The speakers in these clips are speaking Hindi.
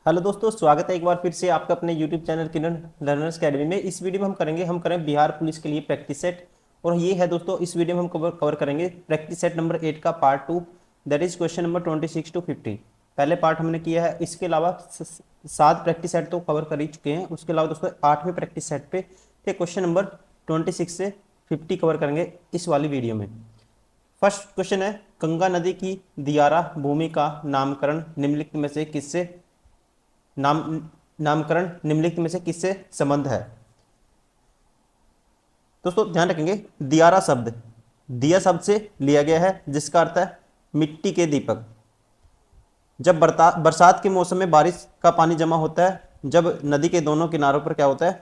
हेलो दोस्तों, स्वागत है एक बार फिर से आपका अपने यूट्यूब चैनल किरण लर्नर्स अकेडमी में। इस वीडियो में हम करें बिहार पुलिस के लिए प्रैक्टिस सेट। और ये है दोस्तों, इस वीडियो में हम कवर करेंगे प्रैक्टिस सेट नंबर 8 का part 2, that is question number 26 to 50। पहले पार्ट हमने किया है, इसके अलावा 7 प्रैक्टिस सेट तो कवर कर ही चुके हैं। उसके अलावा दोस्तों 8वें प्रैक्टिस सेट पे क्वेश्चन नंबर 26 से 50 कवर करेंगे इस वाली वीडियो में। फर्स्ट क्वेश्चन है, गंगा नदी की दियारा भूमि का नामकरण निम्नलिखित में से किससे नामकरण निम्नलिखित में से किससे संबंध है। दोस्तों ध्यान रखेंगे, दियारा शब्द दिया शब्द से लिया गया है, जिसका अर्थ है मिट्टी के दीपक। जब बरसात के मौसम में बारिश का पानी जमा होता है, जब नदी के दोनों किनारों पर क्या होता है,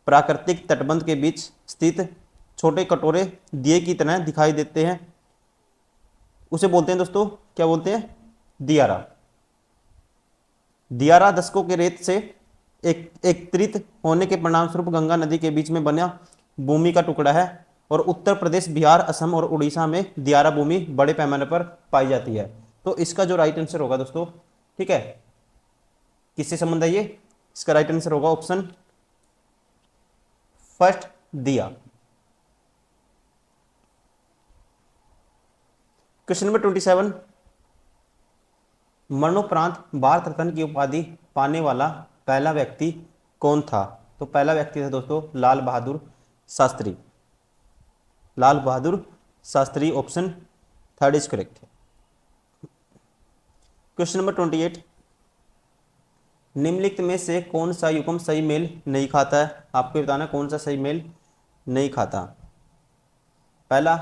प्राकृतिक तटबंध के बीच स्थित छोटे कटोरे दिए की तरह दिखाई देते हैं, उसे बोलते हैं दोस्तों, क्या बोलते हैं, दियारा। दियारा दशकों के रेत से एकत्रित होने के परिणाम स्वरूप गंगा नदी के बीच में बना भूमि का टुकड़ा है, और उत्तर प्रदेश, बिहार, असम और उड़ीसा में दियारा भूमि बड़े पैमाने पर पाई जाती है। तो इसका जो राइट आंसर होगा दोस्तों, ठीक है, किससे संबंध है ये, इसका राइट आंसर होगा ऑप्शन फर्स्ट, दिया। क्वेश्चन नंबर 27, मरणोपरांत भारत रत्न की उपाधि पाने वाला पहला व्यक्ति कौन था। तो पहला व्यक्ति था दोस्तों Lal Bahadur Shastri. Lal Bahadur Shastri, option third is correct. Question number 28, निम्नलिखित में से कौन सा युग्म सही मेल नहीं खाता है। आपको बताना कौन सा सही मेल नहीं खाता। पहला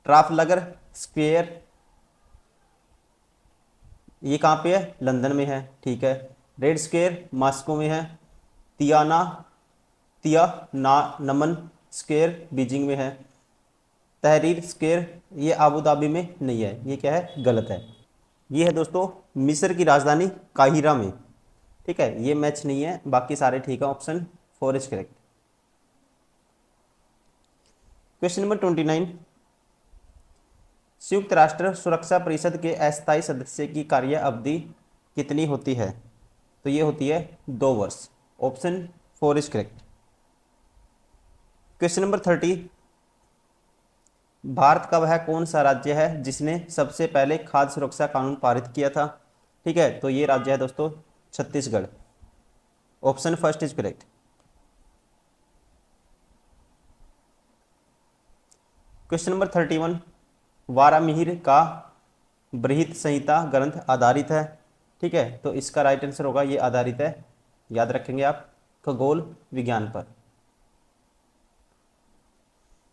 ट्राफलगर स्क्वायर, ये कहाँ पे है, लंदन में है, ठीक है। रेड स्क्वायर मॉस्को में है। तियानानमन स्क्वायर बीजिंग में है। तहरीर स्क्वायर ये आबू धाबी में नहीं है, ये क्या है, गलत है। ये है दोस्तों मिस्र की राजधानी काहिरा में, ठीक है। ये मैच नहीं है, बाकी सारे ठीक है, option 4 is correct. Question number 29, संयुक्त राष्ट्र सुरक्षा परिषद के अस्थायी सदस्य की कार्य अवधि कितनी होती है। तो ये होती है 2 वर्ष, option 4 is correct. Question number 30, Bharat का वह कौन सा राज्य है जिसने सबसे पहले खाद्य सुरक्षा कानून पारित किया था। ठीक है, तो ये राज्य है दोस्तों Chhattisgarh, option first is correct. Question number 31, वारामिहिर का बृहत संहिता ग्रंथ आधारित है। ठीक है, तो इसका राइट आंसर होगा, ये आधारित है, याद रखेंगे आप, खगोल विज्ञान पर।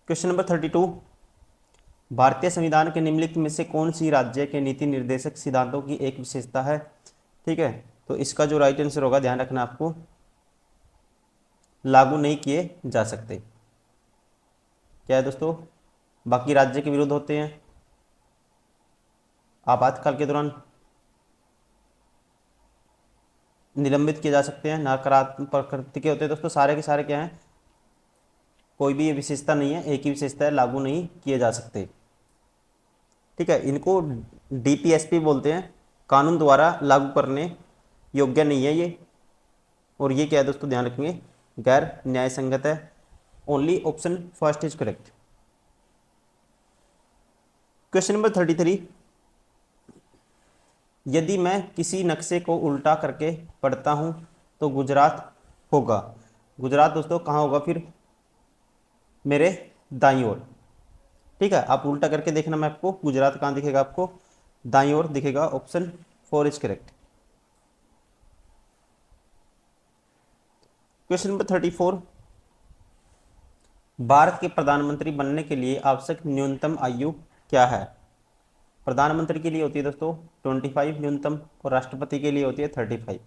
क्वेश्चन नंबर 32, भारतीय संविधान के निम्नलिखित में से कौन सी राज्य के नीति निर्देशक सिद्धांतों की एक विशेषता है। ठीक है, तो इसका जो राइट आंसर होगा, ध्यान रखना आपको, लागू नहीं किए जा सकते। क्या है दोस्तों, बाकी राज्य के विरुद्ध होते हैं, आपातकाल के दौरान निलंबित किए जा सकते हैं, नकारात्मक प्रकृति के होते हैं दोस्तों, सारे के सारे क्या हैं, कोई भी ये विशेषता नहीं है, एक ही विशेषता है, लागू नहीं किए जा सकते। ठीक है, इनको डीपीएसपी बोलते हैं, कानून द्वारा लागू करने योग्य नहीं है ये। और ये क्या है दोस्तों, ध्यान रखेंगे, गैर न्याय संगत है, only option first is correct. Question number 33, यदि मैं किसी नक्शे को उल्टा करके पढ़ता हूं तो गुजरात होगा। गुजरात दोस्तों कहाँ होगा फिर, मेरे दाईं ओर। ठीक है, आप उल्टा करके देखना, मैं आपको गुजरात कहाँ दिखेगा, आपको दाईं ओर दिखेगा, option 4 is correct. Question number 34, Bharat के प्रधानमंत्री बनने के लिए आवश्यक न्यूनतम आयु क्या है। प्रधानमंत्री के लिए होती है दोस्तों 25 न्यूनतम, और राष्ट्रपति के लिए होती है 35।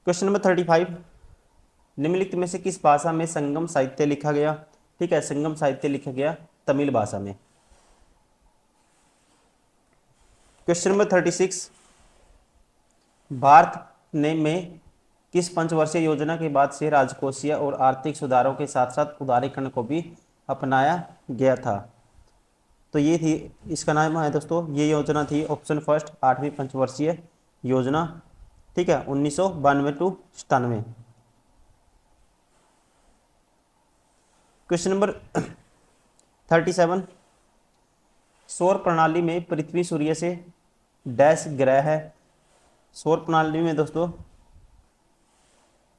क्वेश्चन नंबर 35, निम्नलिखित में से किस भाषा में संगम साहित्य लिखा गया। ठीक है, संगम साहित्य लिखा गया तमिल भाषा में। क्वेश्चन नंबर 36, भारत ने में किस पंचवर्षीय योजना के बाद से राजकोषीय और आर्थिक सुधारों के साथ साथ उदारीकरण को भी अपनाया गया था। तो ये थी, इसका नाम है दोस्तों, ये योजना थी ऑप्शन फर्स्ट 8वीं पंचवर्षीय योजना, ठीक है, 1992 टू 97। क्वेश्चन नंबर 37, सौर प्रणाली में पृथ्वी सूर्य से डैश ग्रह है। सौर प्रणाली में दोस्तों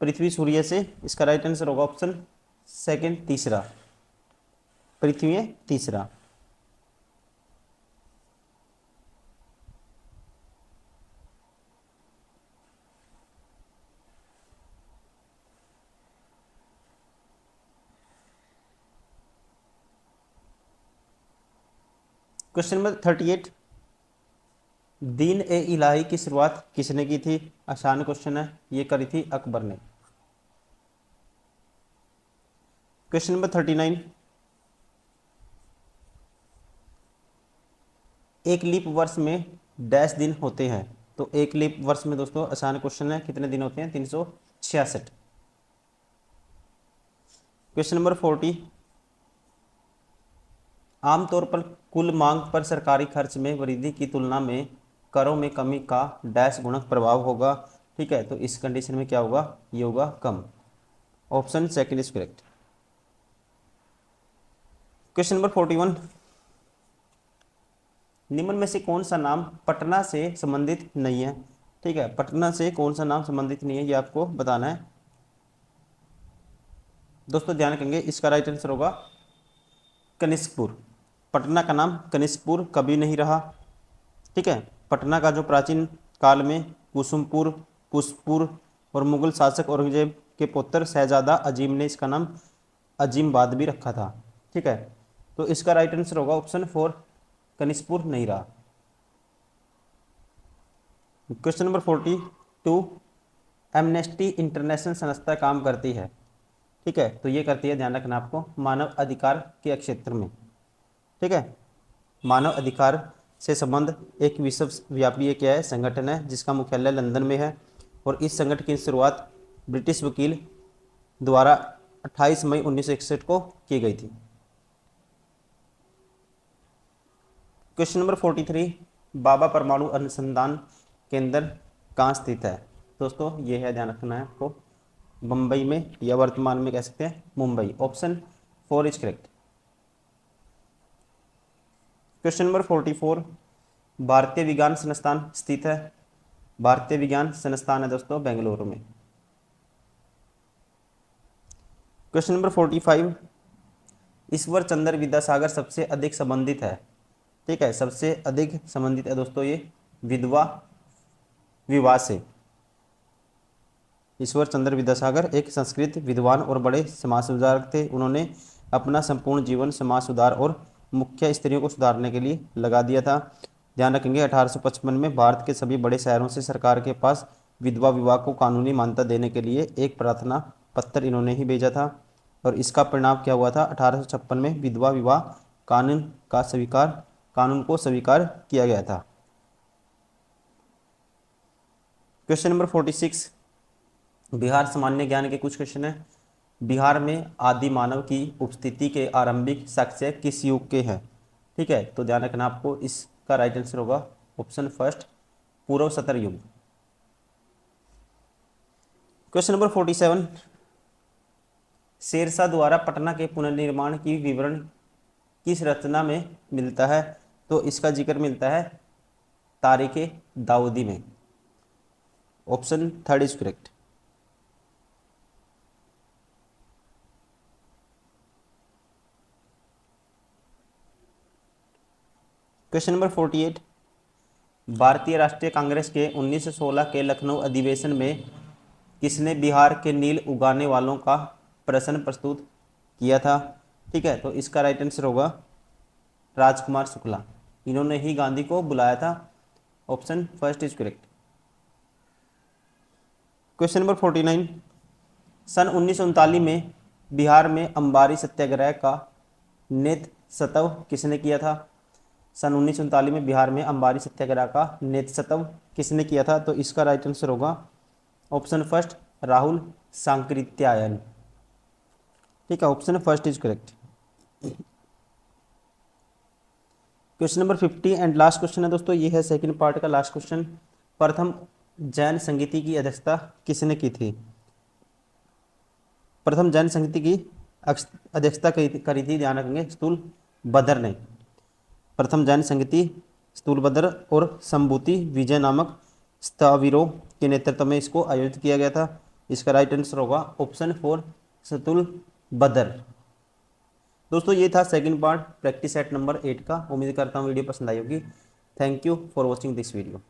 पृथ्वी सूर्य से, इसका राइट आंसर होगा ऑप्शन सेकंड तीसरा, पृथ्वी है तीसरा। क्वेश्चन नंबर 38, दीन ए इलाही की शुरुआत किसने की थी। आसान क्वेश्चन है, ये करी थी अकबर ने। क्वेश्चन नंबर 39, एक लीप वर्ष में डैश दिन होते हैं। तो एक लीप वर्ष में दोस्तों आसान क्वेश्चन है, कितने दिन होते हैं, 366। क्वेश्चन नंबर 40, आमतौर पर कुल मांग पर सरकारी खर्च में वृद्धि की तुलना में करों में कमी का डैश गुणक प्रभाव होगा। ठीक है, तो इस कंडीशन में क्या होगा, ये होगा कम। Option second is correct. Question number 41, निम्न में से कौन सा नाम पटना से संबंधित नहीं है। ठीक है, पटना से कौन सा नाम संबंधित नहीं है, ये आपको बताना है। दोस्तों ध्यान रखेंगे, इसका राइट आंसर होगा कनिष्कपुर। पटना का नाम कनिष्कपुर कभी नहीं रहा। ठीक है, पटना का जो प्राचीन काल में कुसुमपुर, पुष्पुर और मुगल शासक औरंगजेब के पुत्र शहजादा अजीम ने इसका नाम अजीमबाद भी रखा था। ठीक है, तो इसका राइट आंसर होगा ऑप्शन 4, कनिष्कपुर नहीं रहा। क्वेश्चन नंबर 42, एमनेस्टी इंटरनेशनल संस्था काम करती है। ठीक है, तो ये करती है, ध्यान रखना आपको, मानव अधिकार के क्षेत्र में। ठीक है, मानव अधिकार से संबंध एक विश्वव्यापी एक क्या है, संगठन है, जिसका मुख्यालय लंदन में है। और इस संगठन की शुरुआत ब्रिटिश वकील द्वारा 28 मई 1961 को की गई थी। क्वेश्चन नंबर 43, बाबा परमाणु अनुसंधान केंद्र कहाँ स्थित है। दोस्तों ये है, ध्यान रखना है आपको, मुंबई में, या वर्तमान में कह सकते हैं Mumbai. Option 4 is correct. Question number 44, भारतीय विज्ञान संस्थान स्थित है। भारतीय विज्ञान संस्थान है दोस्तों बेंगलुरु में। क्वेश्चन नंबर 45, ईश्वर चंद्र विद्यासागर सबसे अधिक संबंधित है। ठीक है, सबसे अधिक संबंधित है दोस्तों ये विधवा विवाह से। ईश्वर चंद्र विद्यासागर एक संस्कृत विद्वान और बड़े समाज सुधारक थे। उन्होंने अपना संपूर्ण जीवन समाज सुधार और मुख्य स्त्रियों को सुधारने के लिए लगा दिया था। ध्यान रखेंगे, 1855 में भारत के सभी बड़े शहरों से सरकार के पास विधवा विवाह को कानूनी मान्यता देने के लिए एक प्रार्थना पत्र इन्होंने ही भेजा था। और इसका परिणाम क्या हुआ था, 1856 में विधवा विवाह कानून को स्वीकार किया गया था। क्वेश्चन नंबर 46, बिहार सामान्य ज्ञान के कुछ क्वेश्चन है। बिहार में आदि मानव की उपस्थिति के आरंभिक साक्ष्य किस युग के हैं। ठीक है, तो ध्यान रखना आपको, इसका राइट आंसर होगा ऑप्शन फर्स्ट, पूर्व सतर युग। क्वेश्चन नंबर 47, शेरशाह द्वारा पटना के पुनर्निर्माण की विवरण किस रचना में मिलता है। तो इसका जिक्र मिलता है तारीखे दाऊदी में। Option third is correct. Question number 48, भारतीय राष्ट्रीय कांग्रेस के 1916 के लखनऊ अधिवेशन में किसने बिहार के नील उगाने वालों का प्रश्न प्रस्तुत किया था। ठीक है, तो इसका राइट आंसर होगा राजकुमार शुक्ला। इन्होंने ही गांधी को बुलाया था। Option first is correct. Question number 49, सन 1939 में बिहार में अंबारी सत्याग्रह का नेतृत्व किसने किया था। सन 1939 में बिहार में अंबारी सत्याग्रह का नेतृत्व किसने किया था। तो इसका राइट आंसर होगा ऑप्शन फर्स्ट, राहुल सांकृत्यायन। ठीक है, option first is correct. Question number 50 and last question है दोस्तों, ये है सेकंड पार्ट का लास्ट क्वेश्चन। प्रथम जैन संगीति की अध्यक्षता किसने की थी? प्रथम जैन संगीति की अध्यक्षता करी थी, ध्यान रखेंगे, स्थूलभद्र ने। प्रथम जैन संगीति स्थूलभद्र और संभूति विजय नामक स्थाविरों के नेतृत्व में इसको आयोजित किया गया था। इसका राइट आंसर होगा ऑप्शन 4 स्थूलभद्र। दोस्तों ये था second part practice set number 8 का। उम्मीद करता हूँ वीडियो पसंद आई होगी। Thank you for watching this video.